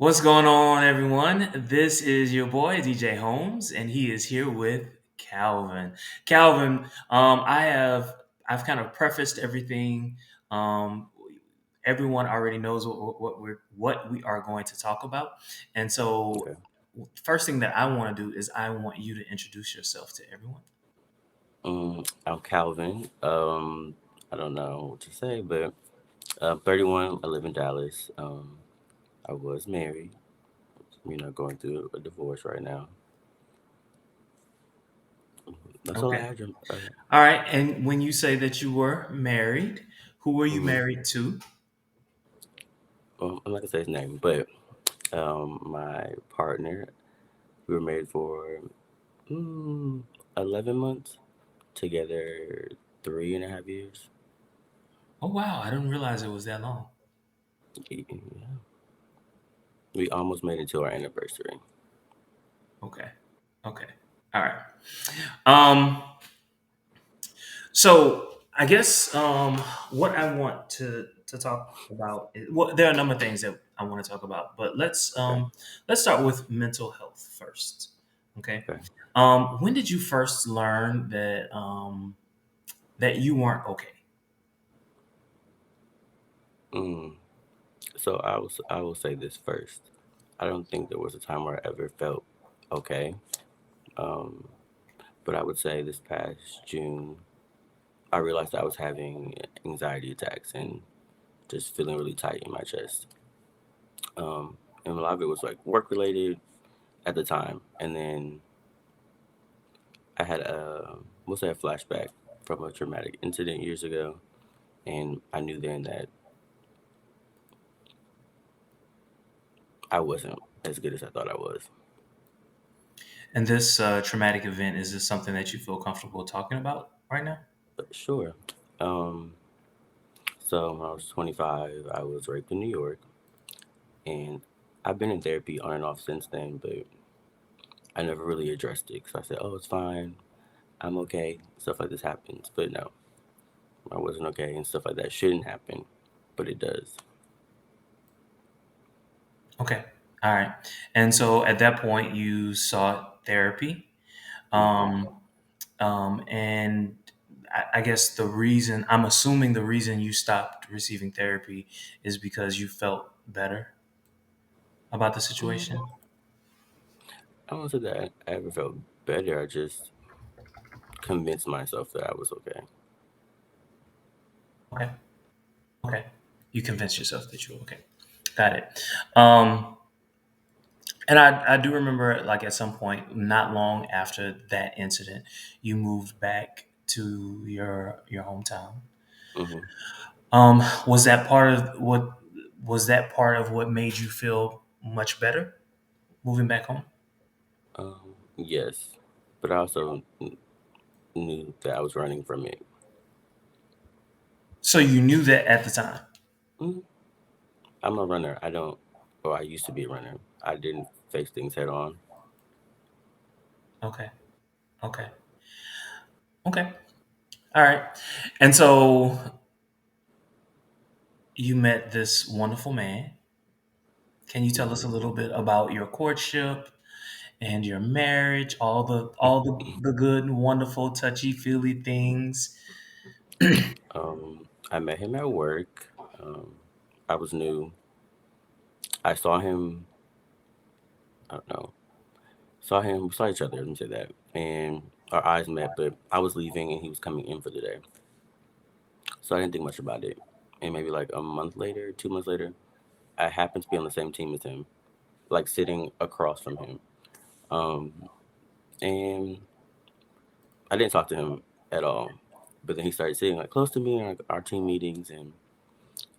What's going on, everyone? This is your boy DJ Holmes, and he is here with Calvin. Calvin, I've kind of prefaced everything. Um, Everyone already knows what we are going to talk about, and so Okay. first thing that I want to do is I want you to introduce yourself to everyone. I'm Calvin. I don't know what to say, but I'm 31. I live in Dallas. I was married. Going through a divorce right now. That's all I Okay. had. All right. And when you say that you were married, who were you Mm-hmm. married to? I'm not gonna say his name, but my partner. We were married for mm, 11 months. Together 3.5 years. Oh wow, I didn't realize it was that long. Yeah. We almost made it to our anniversary. Okay. Okay. All right. Um, so I guess what I want to talk about well, there are a number of things that I want to talk about, but Okay. let's start with mental health first. Okay. Okay. When did you first learn that you weren't okay? Mm. So I will say this first. I don't think there was a time where I ever felt okay. Um, but I would say this past June, I realized I was having anxiety attacks and just feeling really tight in my chest. And a lot of it was like work related at the time. And then I had mostly a flashback from a traumatic incident years ago. And I knew then that I wasn't as good as I thought I was. And this traumatic event, is this something that you feel comfortable talking about right now? But sure. Um, so when I was 25, I was raped in New York. And I've been in therapy on and off since then, but I never really addressed it. So I said, oh, it's fine. I'm okay. Stuff like this happens. But no, I wasn't okay. And stuff like that shouldn't happen, but it does. Okay. All right. And so at that point, you sought therapy. Hmm. Um, and I guess I'm assuming the reason you stopped receiving therapy is because you felt better about the situation. I don't say that I ever felt better. I just convinced myself that I was okay. Okay. Okay. You convinced yourself that you were okay. Got it. Um, and I do remember, like, at some point, not long after that incident, you moved back to your hometown. Hmm. Was that part of what made you feel much better moving back home? Yes, but I also knew that I was running from it. So you knew that at the time. Mhm. I'm a runner. I don't, or I used to be a runner. I didn't face things head on. Okay. Okay. Okay. All right. And so you met this wonderful man. Can you tell us a Hmm. little bit about your courtship and your marriage, all the good, wonderful, touchy feely things? I met him at work. Um, I was new. I saw him. I don't know. We saw each other. Let me say that. And our eyes met, but I was leaving and he was coming in for the day. So I didn't think much about it. And maybe like a month later, 2 months later, I happened to be on the same team as him, like sitting across from him. Um, and I didn't talk to him at all. But then he started sitting like close to me in our team meetings, and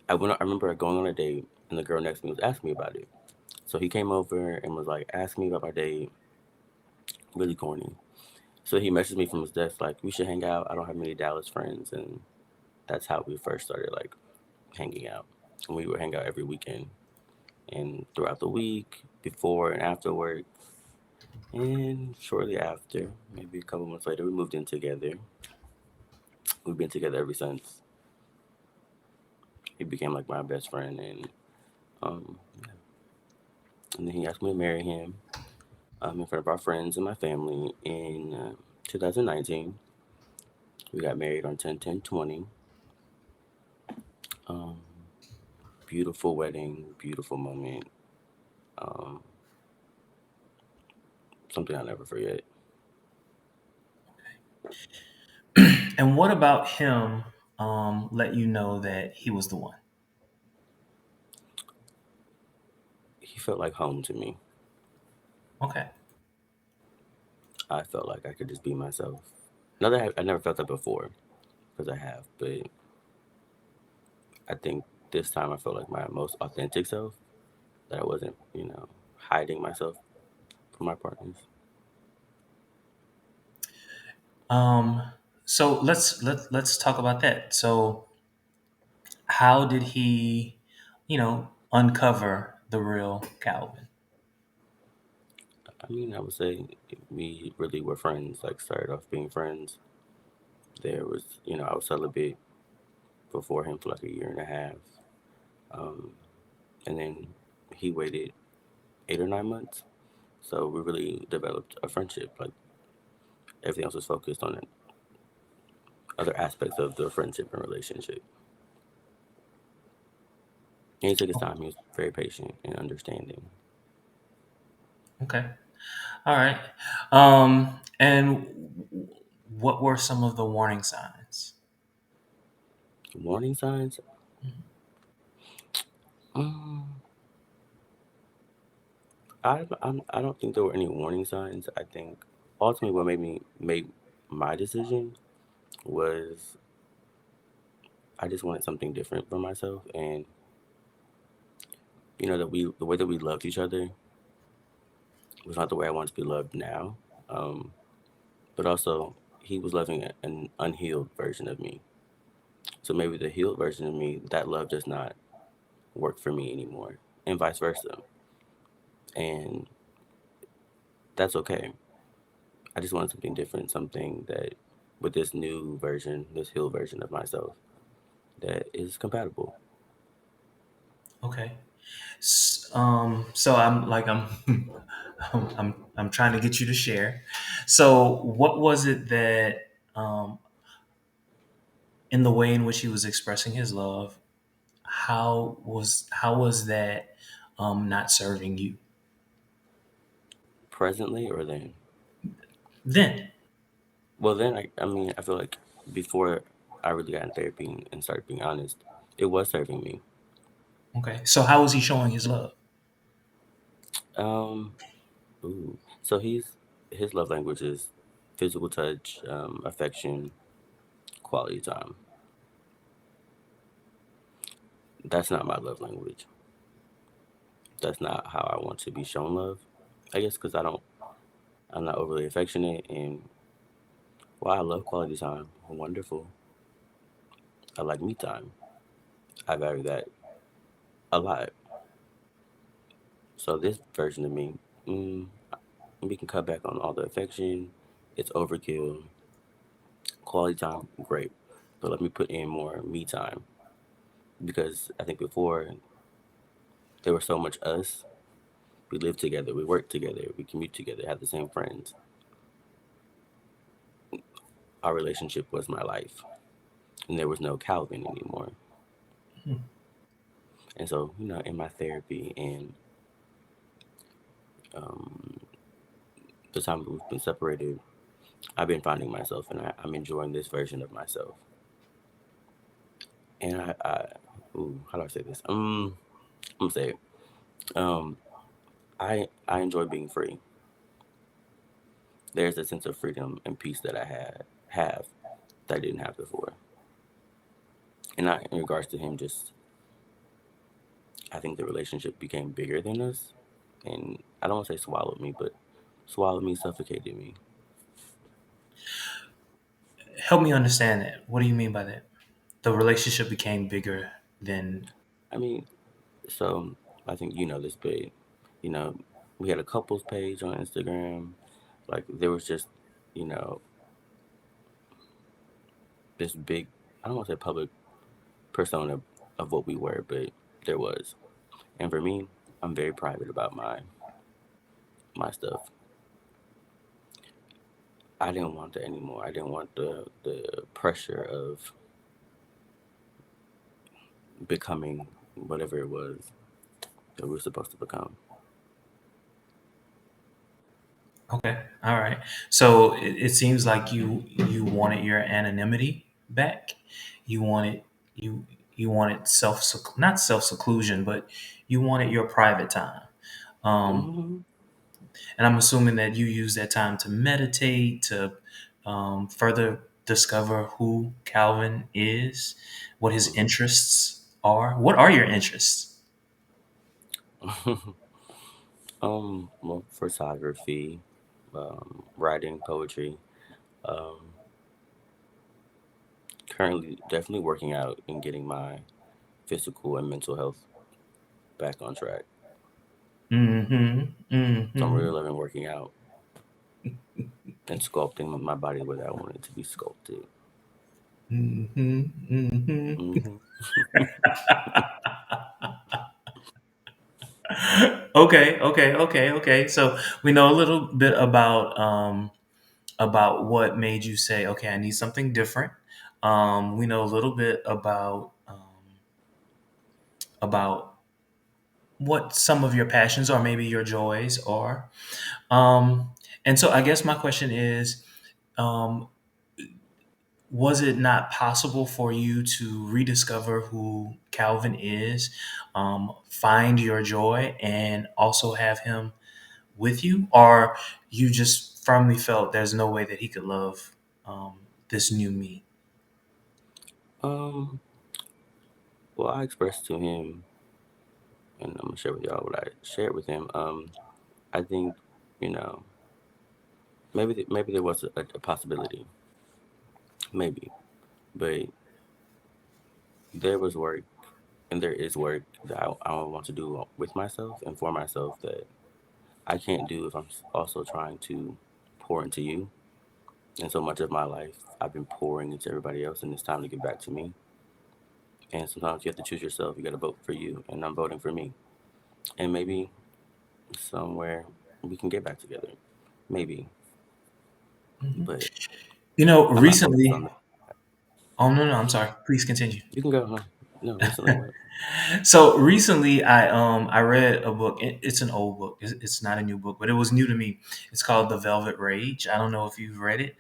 I remember going on a date, and the girl next to me was asking me about it. So he came over and was like asking me about my date, really corny. So he messaged me from his desk like, "We should hang out. I don't have many Dallas friends," and that's how we first started like hanging out. And we would hang out every weekend and throughout the week, before and after work. And shortly after, maybe a couple months later, we moved in together. We've been together ever since. He became like my best friend, and um, and then he asked me to marry him in front of our friends and my family in 2019. We got married on 10/10/20. Um, Beautiful wedding, beautiful moment. Um, Something I'll never forget. And what about him let you know that he was the one? He felt like home to me. Okay. I felt like I could just be myself. Not that I never felt that before, because I have, but I think this time I felt like my most authentic self. That I wasn't, hiding myself from my partners. Um, so let's talk about that. So how did he, uncover the real Calvin? I mean, I would say we really were friends. Like started off being friends. There was, I was celibate before him for like a year and a half, um, and then he waited 8 or 9 months. So we really developed a friendship. Like everything else was focused on other aspects of the friendship and relationship. And he took his time. He was very patient and understanding. Okay. All right. And what were some of the warning signs? Warning signs. Um, I don't think there were any warning signs. I think ultimately what made me make my decision was I just wanted something different for myself, and that the way that we loved each other was not the way I want to be loved now. Um, but also he was loving an unhealed version of me. So maybe the healed version of me, that love does not work for me anymore, and vice versa. And that's okay. I just wanted something different, something that with this new version, this healed version of myself, that is compatible. Okay. So I'm trying to get you to share. So what was it that um, in the way in which he was expressing his love, how was that not serving you Presently or then? then? Well, then I mean, I feel like before I really got in therapy and started being honest, it was serving me. Okay. So how was he showing his love? Um, Ooh. So his love language is physical touch, affection, quality time. That's not my love language. That's not how I want to be shown love. I guess because I'm not overly affectionate, and while I love quality time, wonderful. I like me time. I value that a lot. So this version of me, mm, we can cut back on all the affection. It's overkill. Quality time, great. But let me put in more me time because I think before there was so much us. We lived together, we worked together, we commute together, had the same friends. Our relationship was my life, and there was no Calvin anymore. Hmm. And so, in my therapy and um, the time that we've been separated, I've been finding myself, and I'm enjoying this version of myself. And how do I say this? I'm gonna say it. Um, I enjoy being free. There's a sense of freedom and peace that I have that I didn't have before. And not in regards to him, just I think the relationship became bigger than us, and I don't want to say swallowed me, but swallowed me, suffocated me. Help me understand that. What do you mean by that? The relationship became bigger than. I mean, so I think you know this, but you know, we had a couples page on Instagram. Like there was just, you know, this big, I don't want to say public persona of what we were, but there was. And for me, I'm very private about my stuff. I didn't want that anymore. I didn't want the pressure of becoming whatever it was that we were supposed to become. Okay, all right. So it seems like you wanted your anonymity back. You wanted you you wanted not self seclusion, but you wanted your private time. Um, Hmm. and I'm assuming that you use that time to meditate, to further discover who Calvin is, what his Hmm. interests are. What are your interests? Well, photography, writing, poetry. Um, Currently, definitely working out and getting my physical and mental health back on track. Mm-hmm. So I'm Mm-hmm. really loving working out and sculpting my body the way that I want it to be sculpted. Mm-hmm. Mm-hmm. Hmm. Okay. So we know a little bit about what made you say, okay, I need something different. We know a little bit about what some of your passions or maybe your joys are. Um, and so I guess my question is, um, was it not possible for you to rediscover who Calvin is, find your joy, and also have him with you, or you just firmly felt there's no way that he could love this new me? Um, well, I expressed to him, and I'm gonna share with y'all what I shared with him. I think, you know, maybe there was a possibility, maybe, but there was work, and there is work that I want to do with myself and for myself that I can't do if I'm also trying to pour into you. And so much of my life, I've been pouring into everybody else, and it's time to give back to me. And sometimes you have to choose yourself. You got to vote for you, and I'm voting for me. And maybe somewhere we can get back together, maybe. Mhm. But I'm not focused Recently, on that. oh no, I'm sorry. Please continue. You can go. No, no. Recently, what? So recently, I read a book. It's an old book. It's not a new book, but it was new to me. It's called The Velvet Rage. I don't know if you've read it.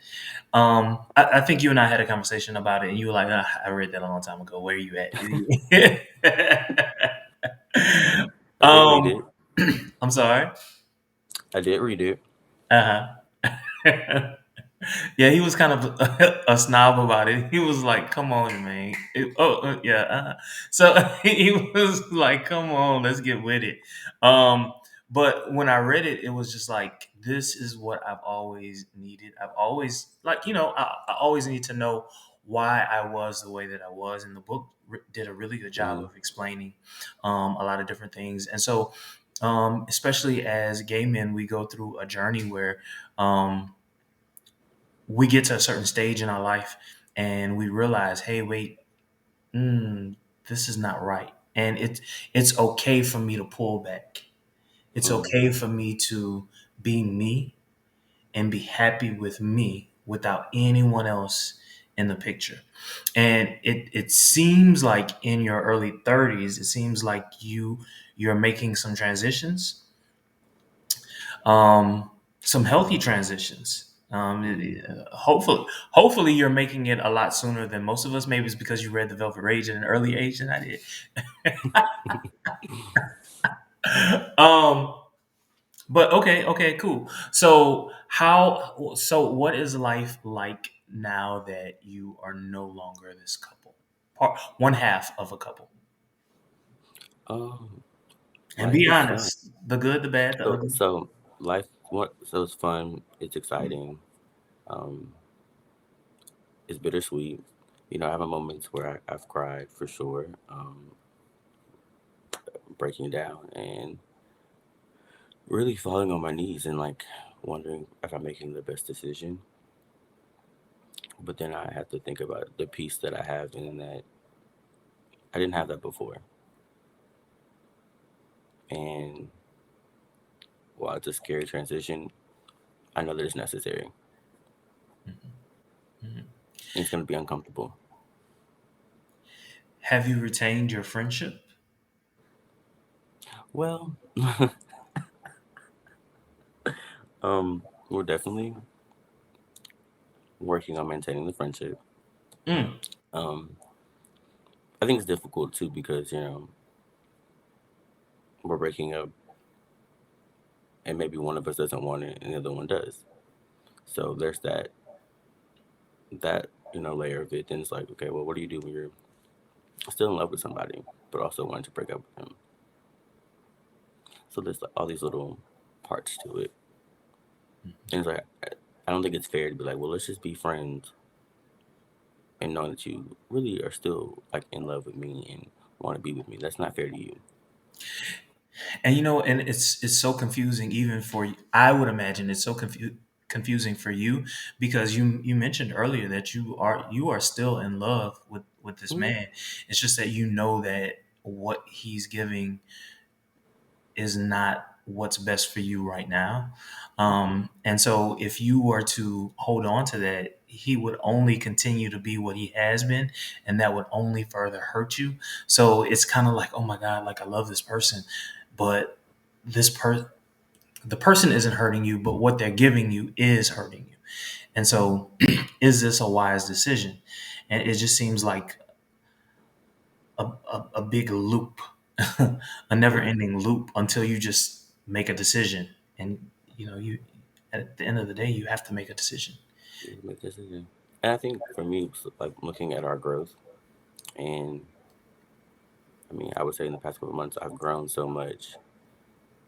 I think you and I had a conversation about it, and you were like, "Ah, I read that a long time ago. Where are you at?" I did read it. I'm sorry. I did read it. Uh huh. Yeah, he was kind of a snob about it. He was like, "Come on, man." Yeah. So he was like, "Come on, let's get with it." Um, but when I read it, it was just like, "This is what I've always needed. I've always like, I always need to know why I was the way that I was." And the book did a really good job Hmm. of explaining a lot of different things. And so, especially as gay men, we go through a journey where. We get to a certain stage in our life and we realize, hey, wait, this is not right. And it's okay for me to pull back. It's Hmm. okay for me to be me and be happy with me without anyone else in the picture. And it seems like in your early 30s, it seems like you're making some transitions, um, some healthy transitions. Hmm. Hopefully, you're making it a lot sooner than most of us. Maybe it's because you read The Velvet Rage at an early age than I did. um, but okay, cool. So what is life like now that you are no longer this couple, one half of a couple? Um, And Life be is fun. honest, the good, the bad, the ugly. So life, what? So it's fun. It's exciting. Um, it's bittersweet. I have moments where I've cried for sure, breaking down and really falling on my knees and like wondering if I'm making the best decision. But then I have to think about the peace that I have and that I didn't have that before. And while it's a scary transition, I know that it's necessary. Mhm. Mhm. It's going to be uncomfortable. Have you retained your friendship? Well, we're definitely working on maintaining the friendship. Mm. Um, I think it's difficult too because we're breaking up, and maybe one of us doesn't want it, and the other one does. So there's that layer of it. Then it's like, okay, well, what do you do when you're still in love with somebody, but also wanting to break up with them? So there's like all these little parts to it. And it's like I don't think it's fair to be like, well, let's just be friends and know that you really are still like in love with me and want to be with me. That's not fair to you. And and it's so confusing even for you. I would imagine it's so confusing for you because you mentioned earlier that you are still in love with this Hmm. man. It's just that you know that what he's giving is not what's best for you right now. And so if you were to hold on to that, he would only continue to be what he has been, and that would only further hurt you. So it's kind of like, oh my God, like I love this person, but this the person isn't hurting you, but what they're giving you is hurting you. And so is this a wise decision? And it just seems like a big loop, a never Hmm. ending loop until you just make a decision. And, you at the end of the day, you have to make a decision. You make a decision. And I think for me, it's like looking at our growth, and I mean, I would say in the past couple of months, I've grown so much,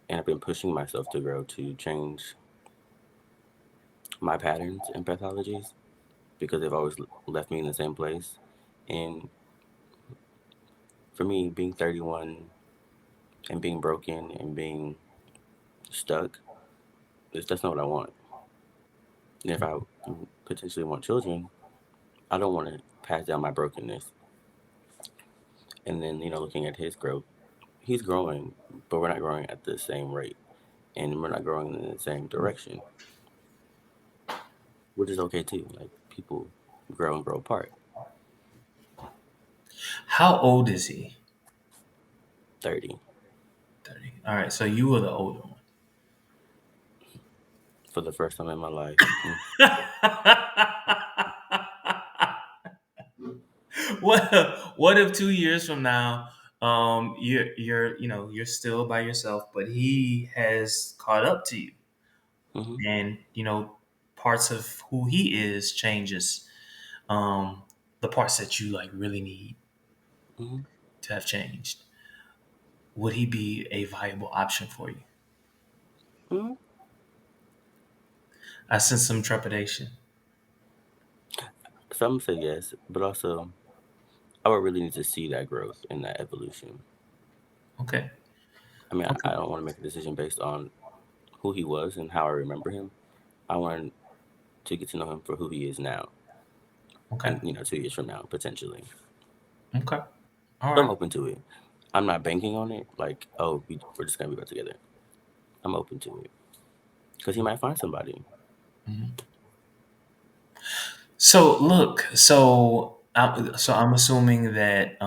and I've been pushing myself to grow to change my patterns and pathologies because they've always left me in the same place. And for me, being 31 and being broken and being stuck, that's not what I want. And if I potentially want children, I don't want to pass down my brokenness. And then, looking at his growth, he's growing, but we're not growing at the same rate. And we're not growing in the same direction, which is okay too. Like people grow and grow apart. How old is he? 30 30. All right. So you were the older one. for the first time in my life. Mm. What if 2 years from now, you're still by yourself, but he has caught up to you, Hmm. and parts of who he is changes. The parts that you like really need Hmm. to have changed. Would he be a viable option for you? Hmm. I sense some trepidation. Some say yes, but also I would really need to see that growth and that evolution. Okay. I mean, I Okay. don't want to make a decision based on who he was and how I remember him. I want to get to know him for who he is now, Okay. and 2 years from now potentially. Okay. All So I'm right. open to it. I'm not banking on it. Like, oh, we're just gonna be back together. I'm open to it because he might find somebody. Mhm. So look, so I'm assuming that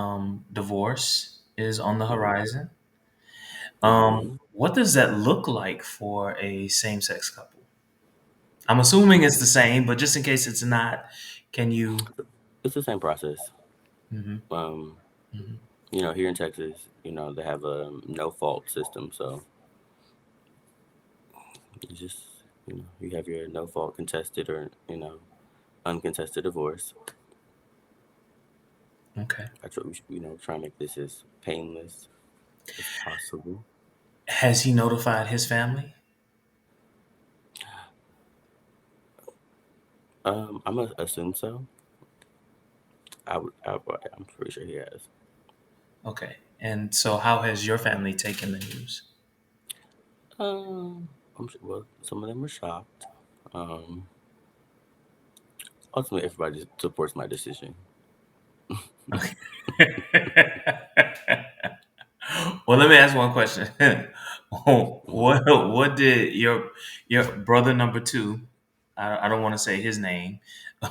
divorce is on the Hmm. horizon. Hmm. What does that look like for a same-sex couple? I'm assuming it's the same, but just in case it's not, can you? It's the same process. Mhm, Um, mhm. here in Texas, they have a no fault system, so you just you have your no fault contested or uncontested divorce. Okay. I try, try and make this as painless as possible. Has he notified his family? I'm gonna assume so. I'm pretty sure he has. Okay. And so, how has your family taken the news? Well, some of them were shocked. Um, Ultimately, everybody supports my decision. Okay. Well, let me ask one question. Mhm, What did your brother number two? I don't want to say his name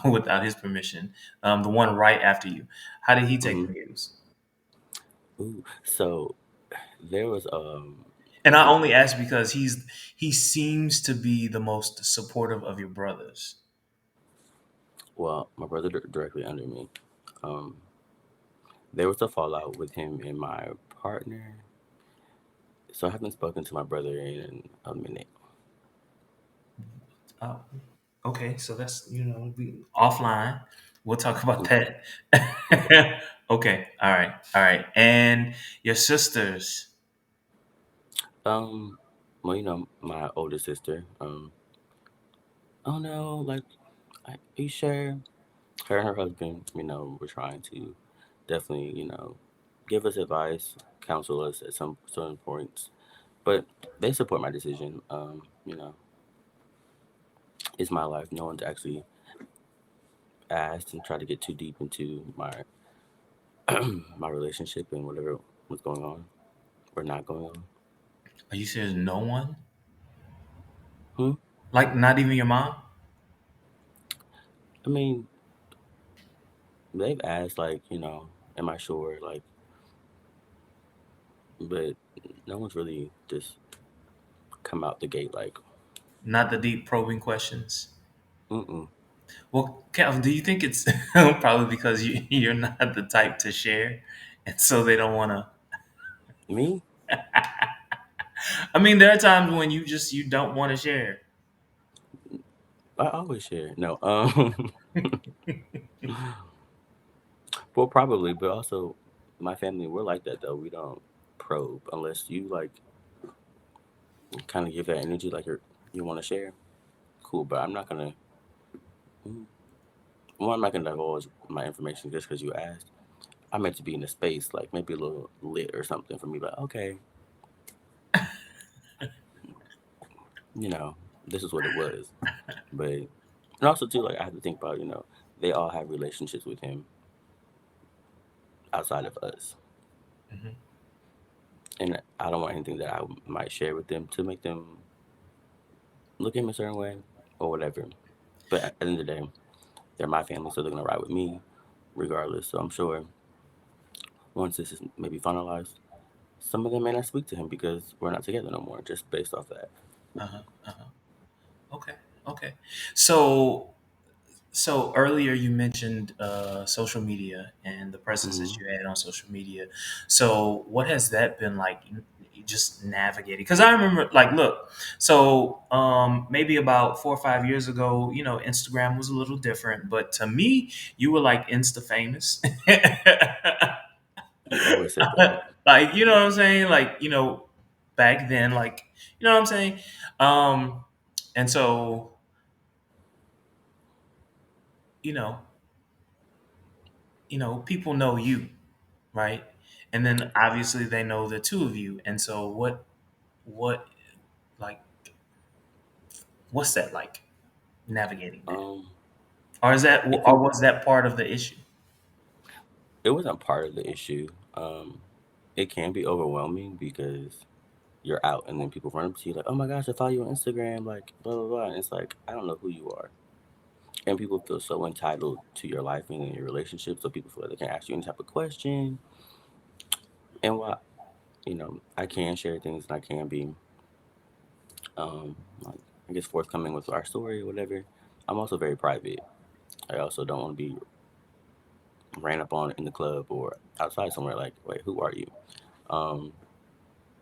without his permission. The one right after you. How did he take mhm. the news? Ooh, so there was, And I the only ask because he seems to be the most supportive of your brothers. well, my brother directly under me. Um, there was a fallout with him and my partner, so I haven't spoken to my brother in a minute. Oh, okay. So that's we offline. We'll talk about Okay, that. okay. Okay. All right. All right. And your sisters. Um, well, my older sister. Oh no, like, are you sure? Her and her husband, were trying to definitely, give us advice, counsel us at some certain points, but they support my decision. It's my life. No one's actually asked and tried to get too deep into my my relationship and whatever was going on or not going on. Are you serious? No one? Hmm? Like not even your mom? I mean, they've asked, like, am I sure? Like, but no one's really just come out the gate like, Not the deep probing questions. mm-mm. Well, Calvin, do you think it's probably because you're not the type to share, and so they don't want to? Me? I mean, there are times when you don't want to share. I always share. No, well, probably, but also my family, we're like that though. We don't probe unless you like kind of give that energy like you want to share. Cool, but I'm not gonna. mm, Well, I'm not gonna divulge my information just because you asked. I meant to be in a space like maybe a little lit or something for me, but okay, you know, this is what it was. But and also too, like I have to think about, they all have relationships with him outside of us, Mhm. and I don't want anything that I might share with them to make them look at him a certain way or whatever. But at the end of the day, they're my family, so they're gonna ride with me regardless. So I'm sure once this is maybe finalized, some of them may not speak to him because we're not together no more, just based off that. Uh-huh. Uh-huh. Okay. Okay. So So earlier you mentioned social media and the presence that Hmm. you had on social media. So what has that been like? Just navigating? Because I remember, like, look, so maybe about 4 or 5 years ago, Instagram was a little different, but to me, you were like Insta famous. You always said that. Like, you know what I'm saying? Like, back then, like, you know what I'm saying? Um, and so, you know, people know you, right? And then obviously they know the two of you. And so what like what's that like navigating that? Um, Or is that it or can. was that part of the issue? It wasn't part of the issue. It can be overwhelming because you're out and then people run up to you like, "Oh my gosh, I follow you on Instagram," like blah blah blah. And it's like I don't know who you are, and people feel so entitled to your life and your relationship, so people feel like they can ask you any type of question. And while I can share things and I can be like I guess forthcoming with our story or whatever, I'm also very private. I also don't want to be ran up on in the club or outside somewhere like, wait, who are you? Um,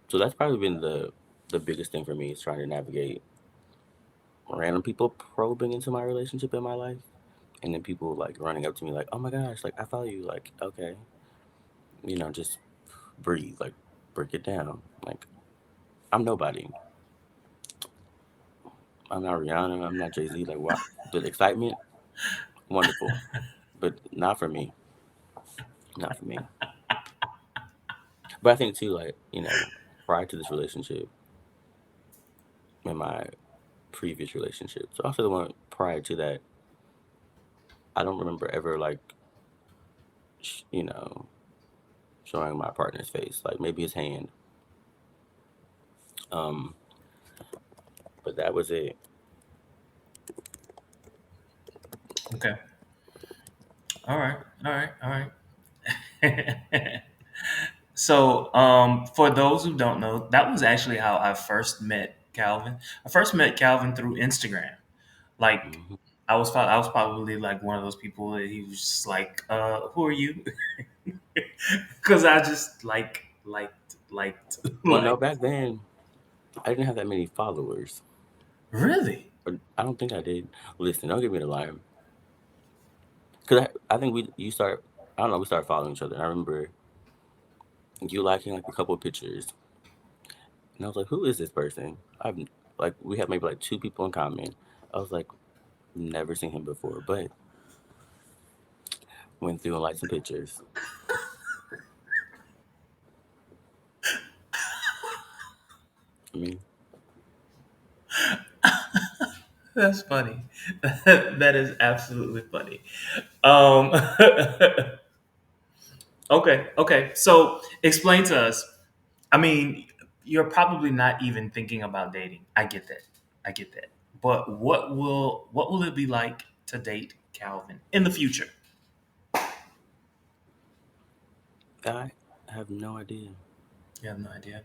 so that's probably been the biggest thing for me is trying to navigate random people probing into my relationship in my life, and then people like running up to me like, "Oh my gosh, like I follow you." Like, okay, just breathe, like break it down. Like, I'm nobody. I'm not Rihanna. I'm not Jay Z. Like, what? The excitement, wonderful, but not for me. Not for me. But I think too, like prior to this relationship, in my previous relationships, also the one prior to that, I don't remember ever like, sh- you know, showing my partner's face, like maybe his hand. Um, but that was it. Okay. All right. All right. All right. So, for those who don't know, that was actually how I first met Calvin. I first met Calvin through Instagram. Like, Hmm. I was probably like one of those people that he was just like, "Who are you?" Because I just Well, no, like. back then I didn't have that many followers. Really? Or I don't think I did. Listen, don't get me the line. Because I think you start, I don't know, we started following each other. And I remember you liking like a couple of pictures. And I was like, who is this person? I've, like, we had maybe like two people in common. I was like, never seen him before, but went through and liked some pictures. I mean, That's funny. That is absolutely funny. Um, okay, okay. So explain to us. I mean, you're probably not even thinking about dating. I get that. I get that. But what will it be like to date Calvin in the future? I have no idea. You have no idea.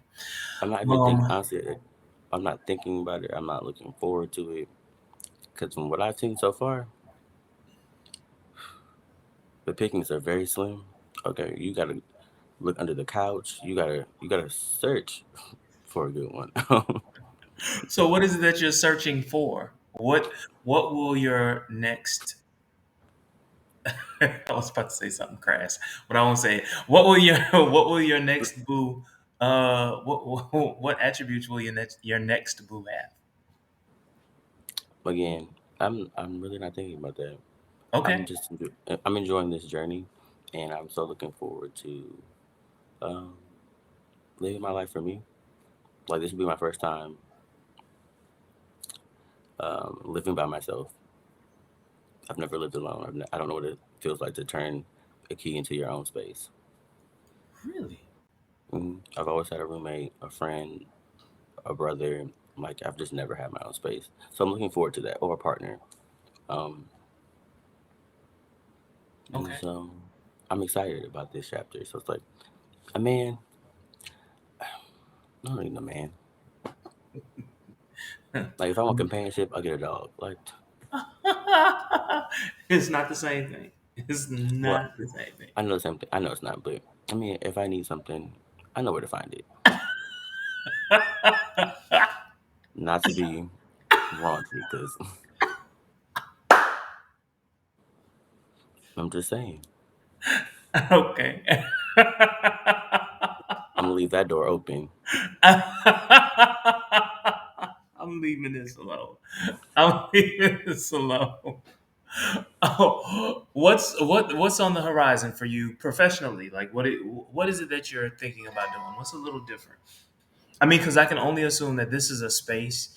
I'm not even thinking, Um, honestly, I'm not thinking about it. I'm not looking forward to it. Because from what I've seen so far, the pickings are very slim. Okay, you gotta look under the couch. You gotta search for a good one. so what is it that you're searching for? What will your next I was about to say something crass, but I won't say it. What will your what will your next boo what attributes will your next boo have? Again, I'm really not thinking about that. Okay. I'm enjoying this journey, and I'm so looking forward to um, living my life for me. Like this will be my first time living by myself. I've never lived alone. I don't know what it feels like to turn a key into your own space. Really? I've always had a roommate, a friend, a brother. Like I've just never had my own space. So I'm looking forward to that, or a partner. Um, and Okay. so I'm excited about this chapter. So it's like a man. I don't need a man. Like if I want companionship, I'll get a dog. Like, It's not the same thing. It's well, not the same thing. I know the same thing. I know it's not, but I mean, if I need something, I know where to find it. Not to be raunchy, because I'm just saying. Okay. I'm gonna leave that door open. I'm leaving this alone. I'm leaving this alone. Oh, what's on the horizon for you professionally? Like what is it that you're thinking about doing? What's a little different? I mean, because I can only assume that this is a space.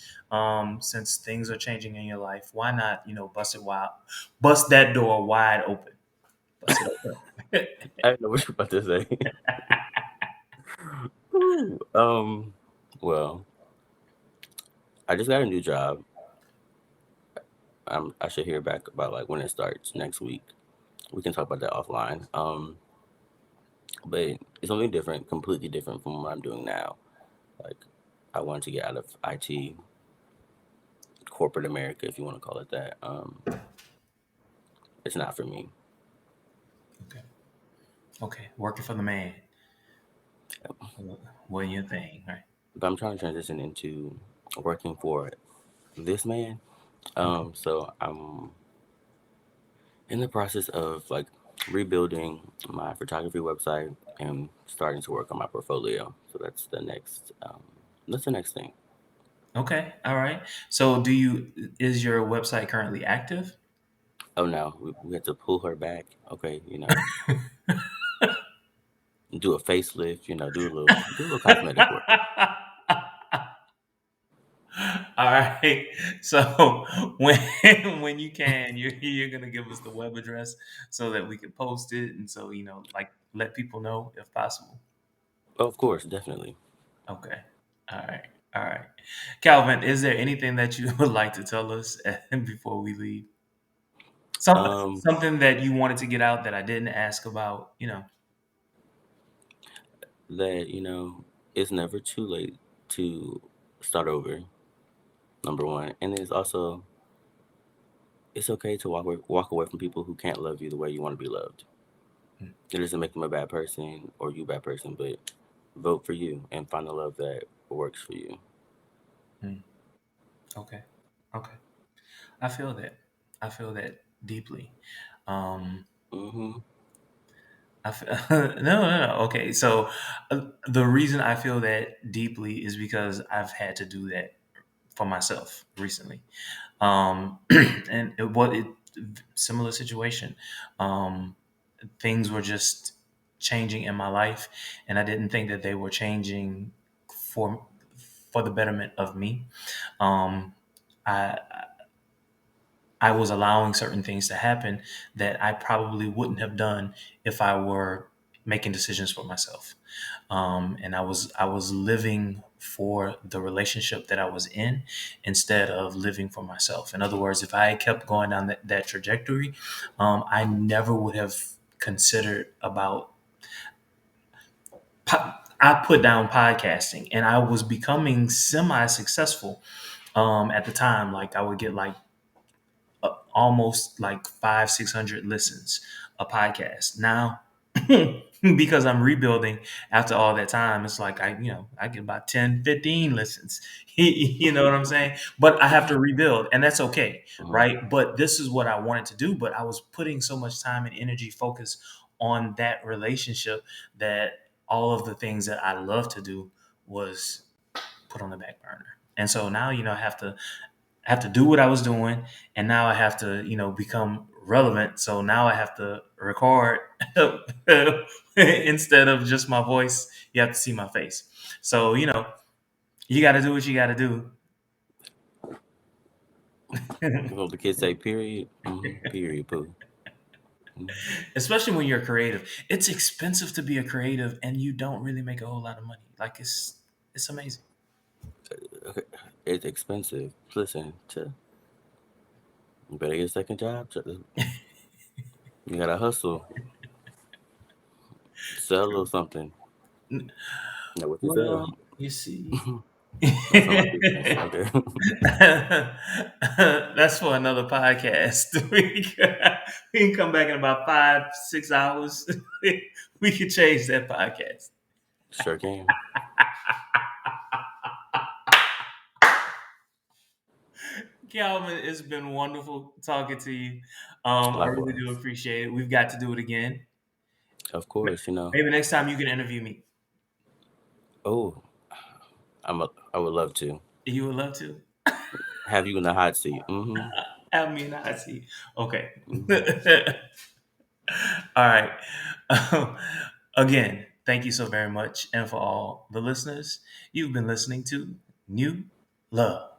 Since things are changing in your life, why not bust that door wide open, bust it open. I don't know what you're about to say. Ooh, well, I just got a new job. I should hear back about like when it starts next week. We can talk about that offline. But it's something different, completely different from what I'm doing now. Like, I wanted to get out of IT, corporate America, if you want to call it that. It's not for me. Okay, okay, working for the man. What your thing, right? But I'm trying to transition into working for this man. Okay. So I'm in the process of like rebuilding my photography website and starting to work on my portfolio. So that's the next thing. Okay. All right. So, is your website currently active? Oh no, we had to pull her back. Okay, do a facelift. Do a little cosmetic work. All right. So when when you can, you're gonna give us the web address so that we can post it, and so like let people know if possible? Oh, of course, definitely. Okay. All right. All right. Calvin, is there anything that you would like to tell us before we leave? Um, Something that you wanted to get out that I didn't ask about, you know. that it's never too late to start over. Number one, and it's also it's okay to walk away from people who can't love you the way you want to be loved. Mm, It doesn't make them a bad person or you a bad person, but vote for you and find the love that works for you. mm. Okay. Okay. I feel that. I feel that deeply. Um, Hmm. no, no, no. Okay. So the reason I feel that deeply is because I've had to do that for myself recently. And it similar situation. Um, Things were just changing in my life, and I didn't think that they were changing for for the betterment of me. Um, I I was allowing certain things to happen that I probably wouldn't have done if I were making decisions for myself. And I was living for the relationship that I was in instead of living for myself. In other words, if I had kept going down that trajectory, I never would have considered about. I put down podcasting, and I was becoming semi-successful at the time. Like I would get like almost like 500-600 listens a podcast now. Because I'm rebuilding after all that time, it's like I get about 10-15 listens. You know what I'm saying? But I have to rebuild, and that's okay, Hmm. right? But this is what I wanted to do, but I was putting so much time and energy focus on that relationship that all of the things that I love to do was put on the back burner. And so now, I have to do what I was doing, and now I have to, become relevant. So now I have to record instead of just my voice. You have to see my face. So you got to do what you got to do. Well, the kids say period. Period. Poo. Especially when you're creative. It's expensive to be a creative, and you don't really make a whole lot of money. Like it's amazing. Okay. It's expensive. Listen, you better get a second job. You gotta hustle, sell a little something. Know what you sell? Well, you see. Oh, some of my business. Okay. That's for another podcast. We can come back in about 5-6 hours. We could change that podcast. Sure can. Calvin, it's been wonderful talking to you. I really do Likewise. appreciate it. We've got to do it again. Of course, Maybe next time you can interview me. Oh, I would love to You would love to have you in the hot seat. have me in the hot seat. Okay. Hmm. All right. Again, thank you so very much. And for all the listeners, you've been listening to New Love.